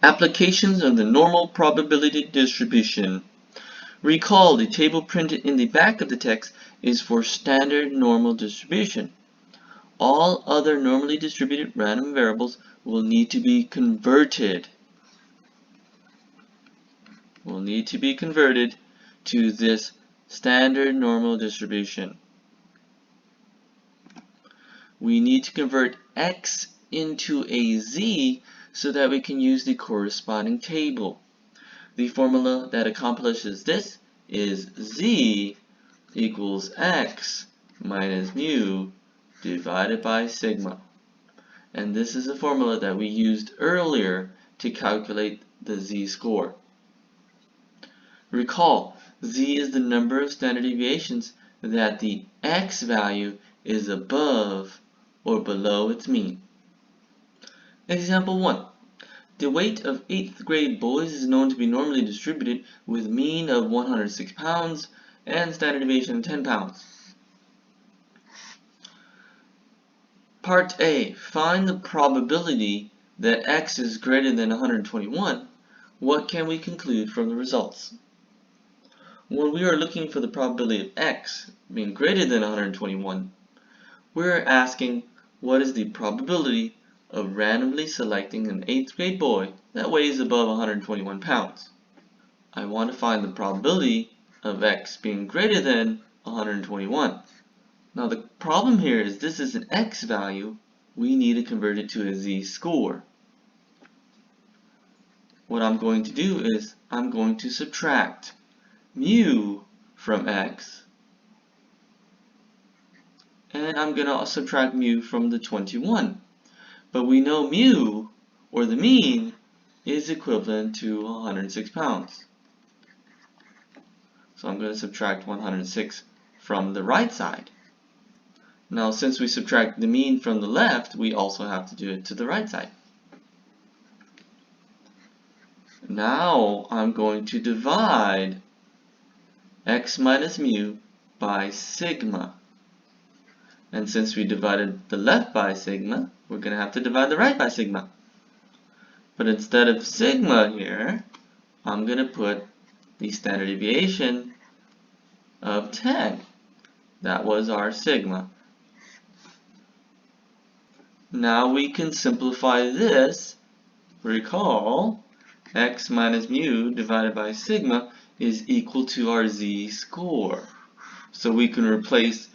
Applications of the normal probability distribution. Recall the table printed in the back of the text is for standard normal distribution. All other normally distributed random variables will need to be converted. To this standard normal distribution. We need to convert x into a z so that we can use the corresponding table. The formula that accomplishes this is z equals x minus mu divided by sigma. And this is a formula that we used earlier to calculate the z-score. Recall, z is the number of standard deviations that the x value is above or below its mean. Example 1. The weight of 8th grade boys is known to be normally distributed with mean of 106 pounds and standard deviation of 10 pounds. Part A. Find the probability that x is greater than 121. What can we conclude from the results? When we are looking for the probability of x being greater than 121, we're asking what is the probability of randomly selecting an 8th grade boy that weighs above 121 pounds. I want to find the probability of x being greater than 121. Now the problem here is this is an x value. We need to convert it to a z-score. What I'm going to do is I'm going to subtract mu from x, and I'm going to subtract mu from the 21. But we know mu, or the mean, is equivalent to 106 pounds. So I'm going to subtract 106 from the right side. Now since we subtract the mean from the left, we also have to do it to the right side. Now I'm going to divide x minus mu by sigma. And since we divided the left by sigma, we're going to have to divide the right by sigma. But instead of sigma here, I'm going to put the standard deviation of 10. That was our sigma. Now we can simplify this. Recall, x minus mu divided by sigma is equal to our z-score. So we can replace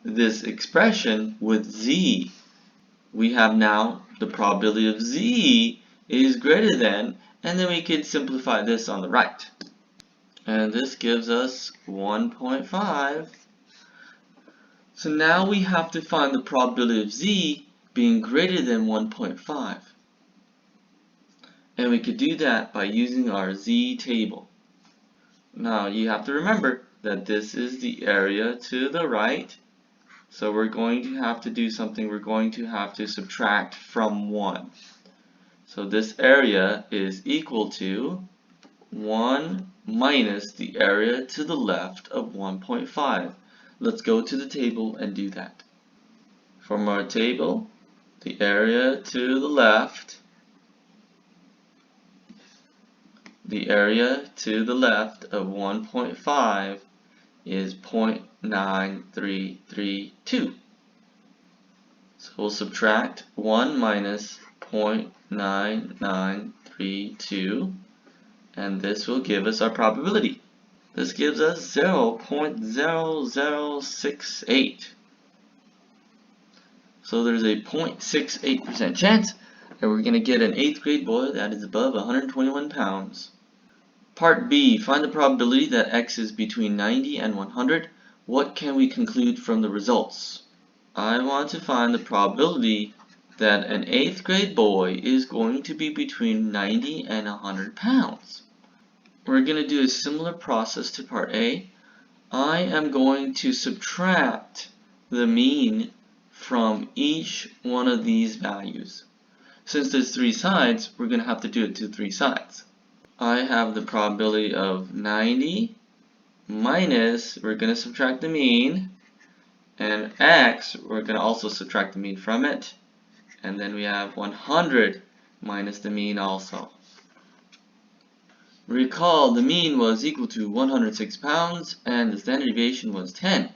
this expression with z. We have now the probability of z is greater than, and then we can simplify this on the right. And this gives us 1.5. So now we have to find the probability of z being greater than 1.5. And we could do that by using our z table. Now you have to remember that this is the area to the right. So we're going to have to do something. We're going to have to subtract from 1. So this area is equal to 1 minus the area to the left of 1.5. Let's go to the table and do that. From our table, the area to the left, of 1.5 is 0.9332. So we'll subtract 1 minus 0.9932, and this will give us our probability. This gives us 0.0068. So there's a 0.68% chance that we're going to get an 8th grade boy that is above 121 pounds. Part B, find the probability that x is between 90 and 100. What can we conclude from the results? I want to find the probability that an 8th grade boy is going to be between 90 and 100 pounds. We're going to do a similar process to part A. I am going to subtract the mean from each one of these values. Since there's 3 sides, we're going to have to do it to 3 sides. I have the probability of 90 minus, we're going to subtract the mean, and x, we're going to also subtract the mean from it, and then we have 100 minus the mean also. Recall the mean was equal to 106 pounds and the standard deviation was 10.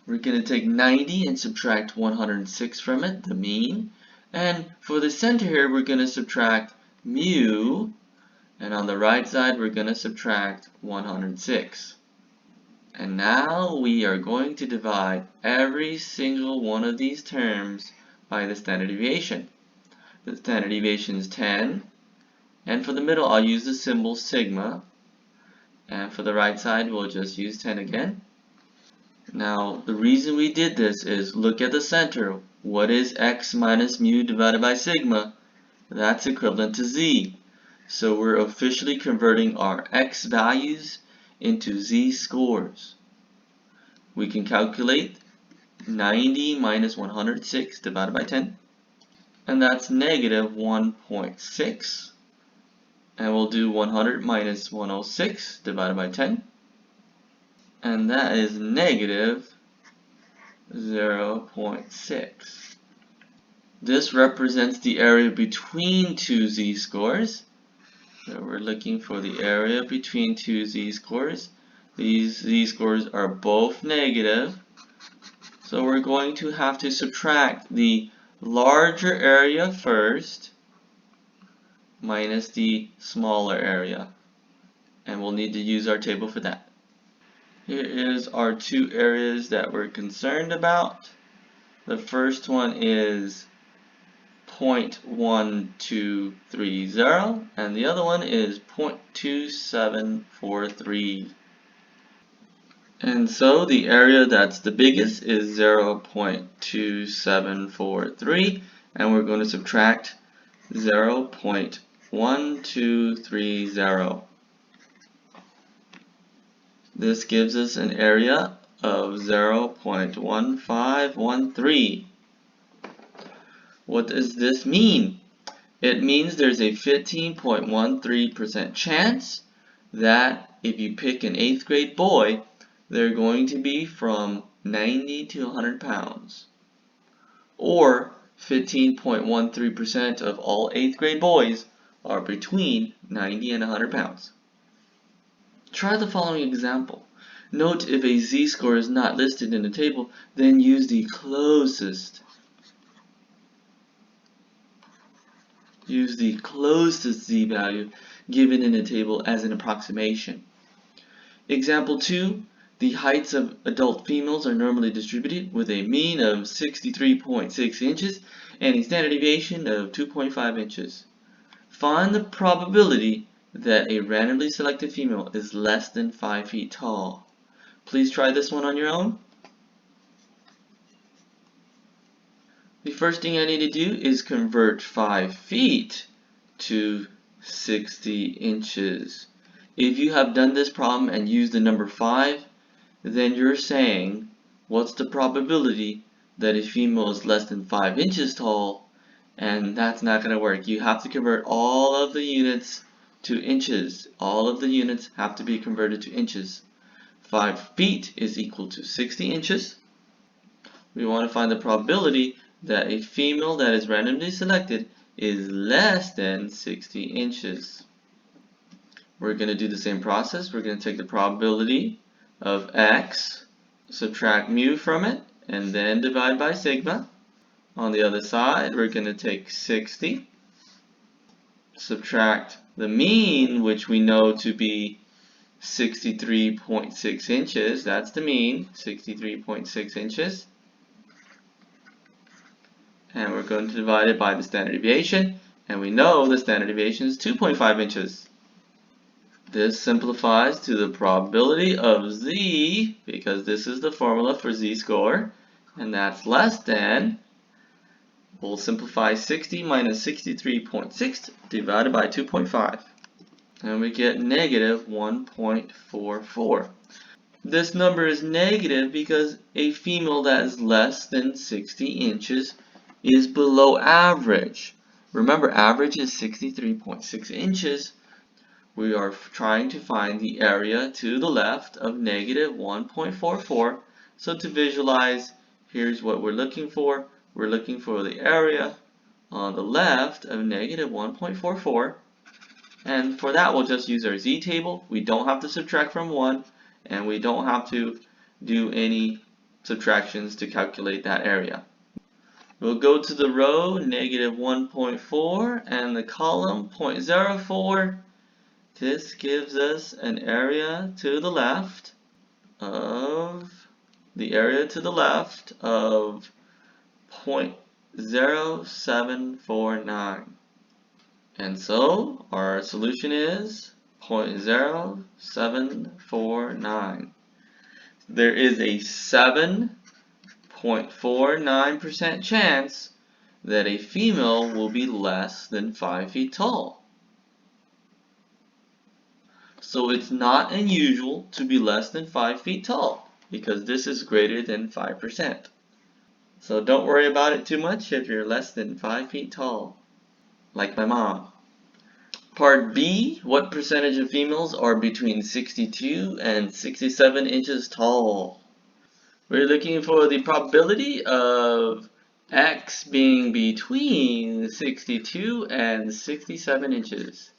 We're going to take 90 and subtract 106 from it, the mean. And for the center here, we're going to subtract mu. And on the right side, we're going to subtract 106. And now we are going to divide every single one of these terms by the standard deviation. The standard deviation is 10. And for the middle, I'll use the symbol sigma. And for the right side, we'll just use 10 again. Now, the reason we did this is look at the center. What is x minus mu divided by sigma? That's equivalent to z. So we're officially converting our x values into z-scores. We can calculate 90 minus 106 divided by 10. And that's negative 1.6. And we'll do 100 minus 106 divided by 10. And that is negative 0.6. This represents the area between two z-scores. So we're looking for the area between two z-scores. These z-scores are both negative. So we're going to have to subtract the larger area first minus the smaller area. And we'll need to use our table for that. Here is our two areas that we're concerned about. The first one is 0.1230 and the other one is 0.2743. And so the area that's the biggest is 0.2743 and we're going to subtract 0.1230. This gives us an area of 0.1513. What does this mean? It means there's a 15.13% chance that if you pick an 8th grade boy, they're going to be from 90 to 100 pounds. Or 15.13% of all 8th grade boys are between 90 and 100 pounds. Try the following example. Note if a z-score is not listed in the table, then use the closest z-value given in the table as an approximation. Example 2. The heights of adult females are normally distributed with a mean of 63.6 inches and a standard deviation of 2.5 inches. Find the probability that a randomly selected female is less than 5 feet tall. Please try this one on your own. The first thing I need to do is convert 5 feet to 60 inches. If you have done this problem and used the number 5, then you're saying, what's the probability that a female is less than 5 inches tall? And that's not going to work. You have to convert all of the units to inches. All of the units have to be converted to inches. 5 feet is equal to 60 inches. We want to find the probability that a female that is randomly selected is less than 60 inches. We're going to do the same process. We're going to take the probability of x, subtract mu from it, and then divide by sigma. On the other side, we're going to take 60, subtract the mean, which we know to be 63.6 inches. That's the mean, 63.6 inches. And we're going to divide it by the standard deviation. And we know the standard deviation is 2.5 inches. This simplifies to the probability of z, because this is the formula for z-score, and that's less than, we'll simplify 60 minus 63.6 divided by 2.5. And we get negative 1.44. This number is negative because a female that is less than 60 inches is below average. Remember, average is 63.6 inches. We are trying to find the area to the left of negative 1.44. So to visualize, here's what we're looking for. We're looking for the area on the left of negative 1.44. And for that, we'll just use our z table. We don't have to subtract from 1, and we don't have to do any subtractions to calculate that area. We'll go to the row negative 1.4 and the column 0.04. This gives us an area to the left of 0.0749. And so our solution is 0.0749. There is a 7.49% chance that a female will be less than 5 feet tall. So it's not unusual to be less than 5 feet tall, because this is greater than 5%. So don't worry about it too much if you're less than 5 feet tall, like my mom. Part B, what percentage of females are between 62 and 67 inches tall? We're looking for the probability of X being between 62 and 67 inches.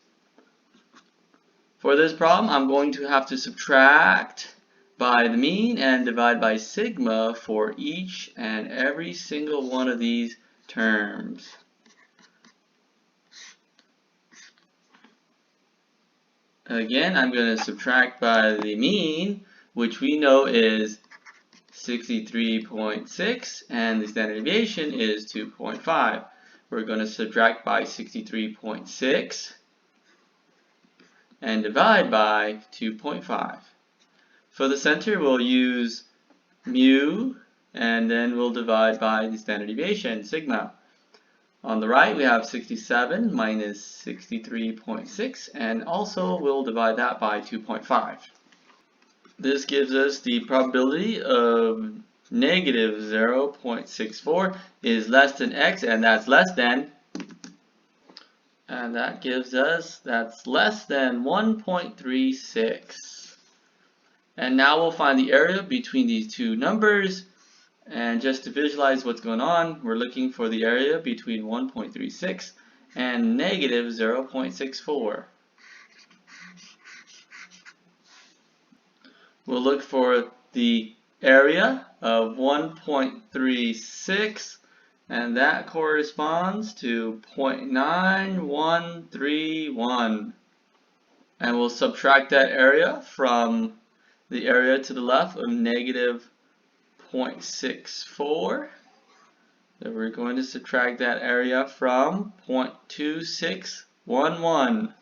For this problem, I'm going to have to subtract by the mean and divide by sigma for each and every single one of these terms. Again, I'm going to subtract by the mean, which we know is 63.6, and the standard deviation is 2.5. We're going to subtract by 63.6 and divide by 2.5. For the center, we'll use mu, and then we'll divide by the standard deviation, sigma. On the right, we have 67 minus 63.6, and also we'll divide that by 2.5. This gives us the probability of negative 0.64 is less than x, and that's less than, and that gives us, that's less than 1.36. And now we'll find the area between these two numbers. And just to visualize what's going on, we're looking for the area between 1.36 and negative 0.64. We'll look for the area of 1.36, and that corresponds to 0.9131. And we'll subtract that area from the area to the left of negative 0.64. So we're going to subtract that area from 0.2611.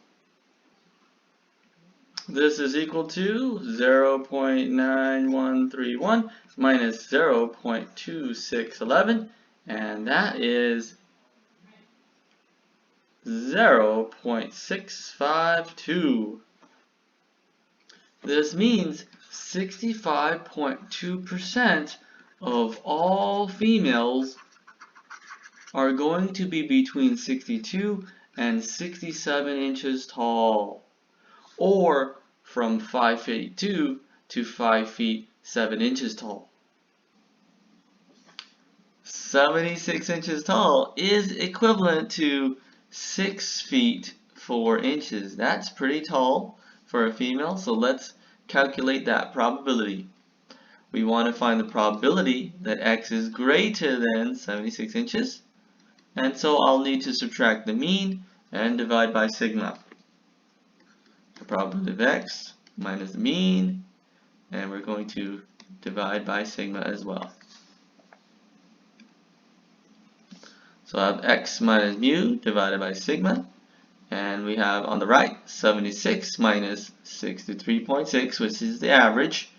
This is equal to 0.9131 minus 0.2611, and that is 0.652. This means 65.2% of all females are going to be between 62 and 67 inches tall, or from 5 feet 2 to 5 feet 7 inches tall. 76 inches tall is equivalent to 6 feet 4 inches. That's pretty tall for a female, so let's calculate that probability. We want to find the probability that x is greater than 76 inches, and so I'll need to subtract the mean and divide by sigma. The probability of x minus the mean, and we're going to divide by sigma as well. So I have x minus mu divided by sigma, and we have on the right 76 minus 63.6, which is the average,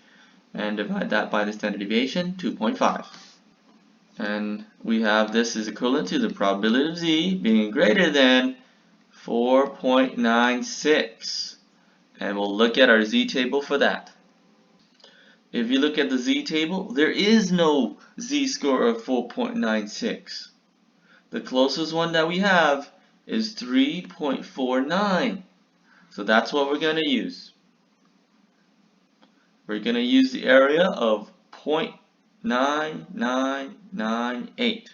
and divide that by the standard deviation, 2.5. And we have this is equivalent to the probability of z being greater than 4.96. And we'll look at our z table for that. If you look at the z table, there is no z-score of 4.96. The closest one that we have is 3.49. So that's what we're going to use. We're going to use the area of 0.9998.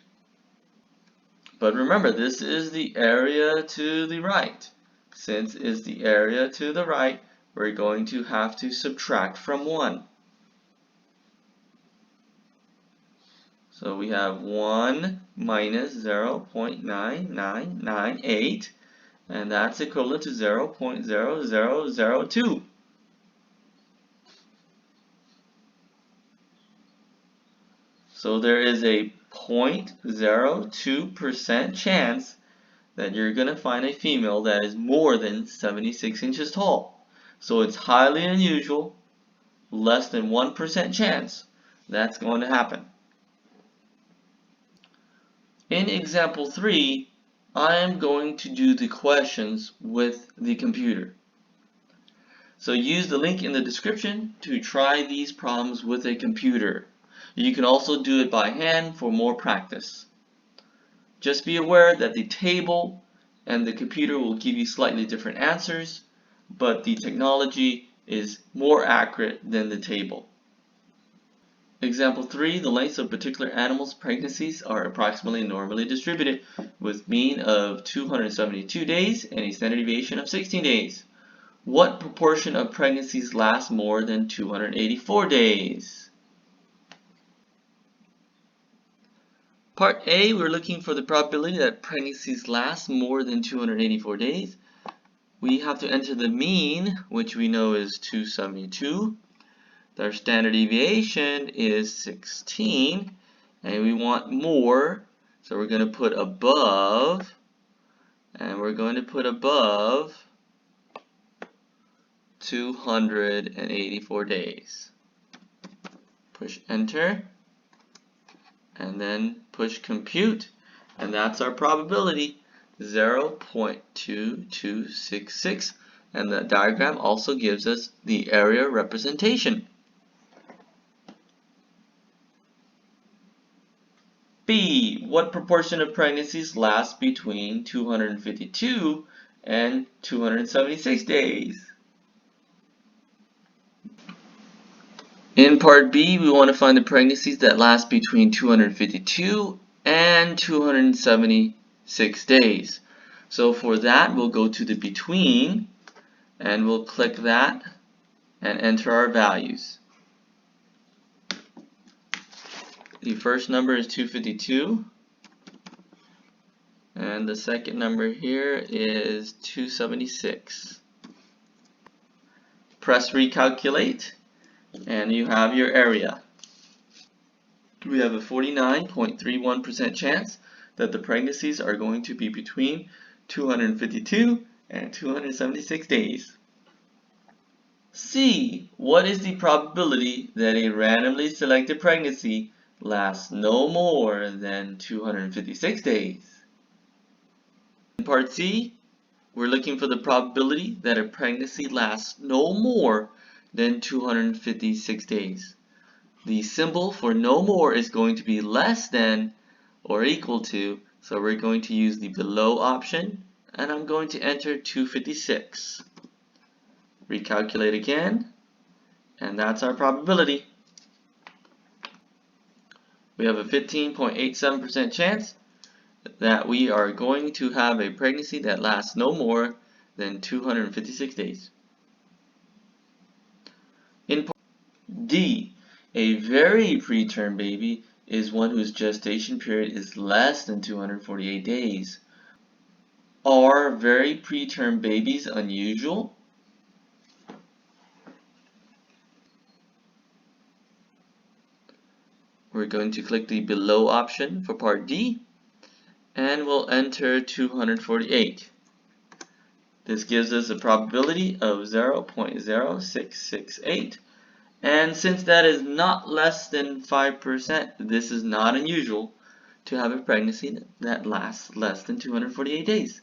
But remember, this is the area to the right. since is the area to the right, we're going to have to subtract from 1. So we have 1 minus 0.9998, and that's equivalent to 0.0002. So there is a 0.02% chance that you're going to find a female that is more than 76 inches tall. So it's highly unusual, less than 1% chance that's going to happen. In example 3, I am going to do the questions with the computer. So use the link in the description to try these problems with a computer. You can also do it by hand for more practice. Just be aware that the table and the computer will give you slightly different answers, but the technology is more accurate than the table. Example 3, the lengths of particular animals' pregnancies are approximately normally distributed, with mean of 272 days and a standard deviation of 16 days. What proportion of pregnancies last more than 284 days? Part A, we're looking for the probability that pregnancies last more than 284 days. We have to enter the mean, which we know is 272. Their standard deviation is 16, and we want more, so we're going to put above, and we're going to put above 284 days. Push enter, and then push compute, and that's our probability, 0.2266, and the diagram also gives us the area representation. B, what proportion of pregnancies last between 252 and 276 days? In part B, we want to find the pregnancies that last between 252 and 276 days. So for that, we'll go to the between, and we'll click that and enter our values. The first number is 252, and the second number here is 276. Press recalculate, and you have your area. We have a 49.31% chance that the pregnancies are going to be between 252 and 276 days. C, what is the probability that a randomly selected pregnancy lasts no more than 256 days? In part C, we're looking for the probability that a pregnancy lasts no more than 256 days. The symbol for no more is going to be less than or equal to, so we're going to use the below option, and I'm going to enter 256. Recalculate again, and that's our probability. We have a 15.87% chance that we are going to have a pregnancy that lasts no more than 256 days. In part D, a very preterm baby is one whose gestation period is less than 248 days. Are very preterm babies unusual? We're going to click the below option for part D, and we'll enter 248. This gives us a probability of 0.0668, and since that is not less than 5%, this is not unusual to have a pregnancy that lasts less than 248 days.